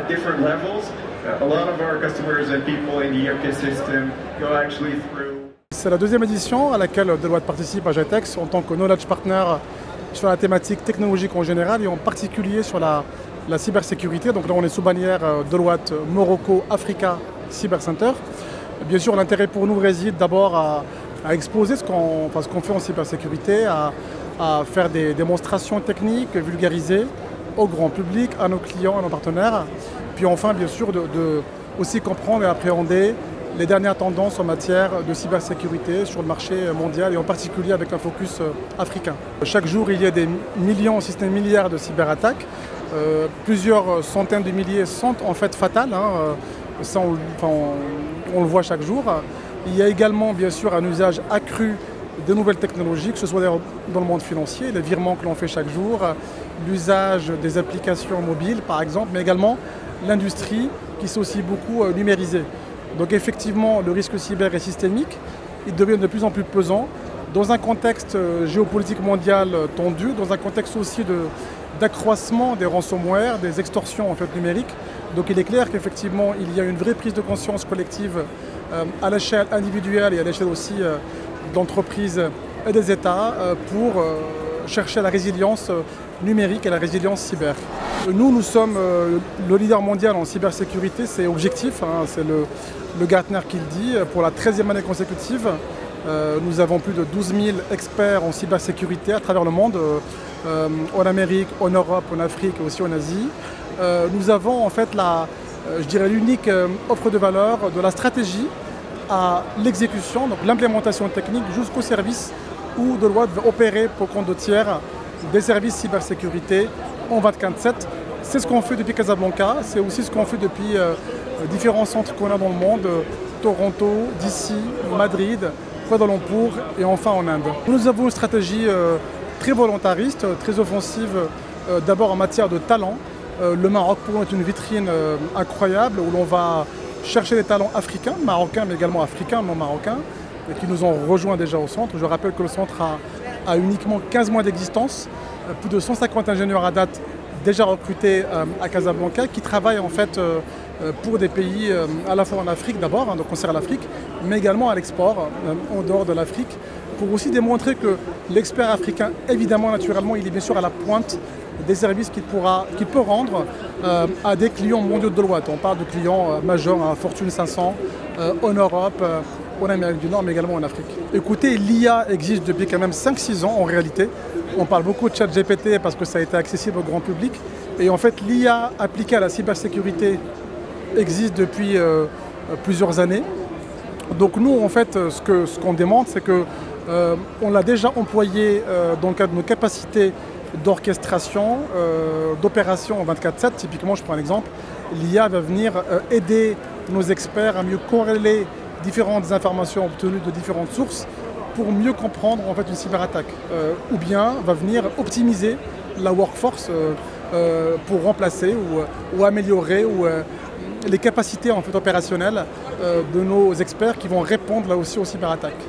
at different levels. A lot of our customers and people in the ecosystem go actually through. C'est la deuxième édition à laquelle Deloitte participe à GITEX en tant que knowledge partner sur la thématique technologique en général et en particulier sur la cybersécurité. Donc là on est sous bannière Deloitte Morocco Africa Cyber Center. Bien sûr l'intérêt pour nous réside d'abord à exposer ce qu'on fait en cybersécurité, à faire des démonstrations techniques, vulgarisées au grand public, à nos clients, à nos partenaires. Puis enfin bien sûr de aussi comprendre et appréhender les dernières tendances en matière de cybersécurité sur le marché mondial et en particulier avec un focus africain. Chaque jour, il y a des millions, si ce n'est milliards de cyberattaques. Plusieurs centaines de milliers sont en fait fatales. Ça, on le voit chaque jour. Il y a également, bien sûr, un usage accru de nouvelles technologies, que ce soit dans le monde financier, les virements que l'on fait chaque jour, l'usage des applications mobiles, par exemple, mais également l'industrie qui s'est aussi beaucoup numérisée. Donc effectivement, le risque cyber est systémique, il devient de plus en plus pesant dans un contexte géopolitique mondial tendu, dans un contexte aussi d'accroissement des ransomware, des extorsions en fait, numériques. Donc il est clair qu'effectivement, il y a une vraie prise de conscience collective à l'échelle individuelle et à l'échelle aussi d'entreprises et des États pour chercher la résilience numérique et la résilience cyber. Nous sommes le leader mondial en cybersécurité, c'est objectif, c'est le Gartner qui le dit, pour la 13e année consécutive. Nous avons plus de 12 000 experts en cybersécurité à travers le monde, en Amérique, en Europe, en Afrique et aussi en Asie. Nous avons en fait je dirais l'unique offre de valeur de la stratégie à l'exécution, donc l'implémentation technique jusqu'au service où Deloitte va opérer pour compte de tiers des services cybersécurité en 24/7. C'est ce qu'on fait depuis Casablanca, c'est aussi ce qu'on fait depuis différents centres qu'on a dans le monde, Toronto, DC, Madrid, Kuala Lumpur et enfin en Inde. Nous avons une stratégie très volontariste, très offensive, d'abord en matière de talent. Le Maroc pour nous est une vitrine incroyable où l'on va chercher des talents africains, marocains mais également africains, non marocains, et qui nous ont rejoints déjà au centre. Je rappelle que le centre a uniquement 15 mois d'existence, plus de 150 ingénieurs à date déjà recrutés à Casablanca qui travaillent en fait pour des pays à la fois en Afrique d'abord, donc concernant l'Afrique, mais également à l'export en dehors de l'Afrique, pour aussi démontrer que l'expert africain, évidemment, naturellement, il est bien sûr à la pointe des services qu'il peut rendre à des clients mondiaux de Deloitte. On parle de clients majeurs à Fortune 500 en Europe, en Amérique du Nord, mais également en Afrique. Écoutez, l'IA existe depuis quand même 5-6 ans en réalité. On parle beaucoup de ChatGPT parce que ça a été accessible au grand public. Et en fait, l'IA appliquée à la cybersécurité existe depuis plusieurs années. Donc nous, en fait, ce qu'on démontre, c'est qu'on l'a déjà employé dans le cadre de nos capacités d'orchestration, d'opération en 24/7. Typiquement, je prends un exemple, l'IA va venir aider nos experts à mieux corréler différentes informations obtenues de différentes sources pour mieux comprendre en fait une cyberattaque. Ou bien va venir optimiser la workforce pour remplacer ou améliorer les capacités en fait, opérationnelles de nos experts qui vont répondre là aussi aux cyberattaques.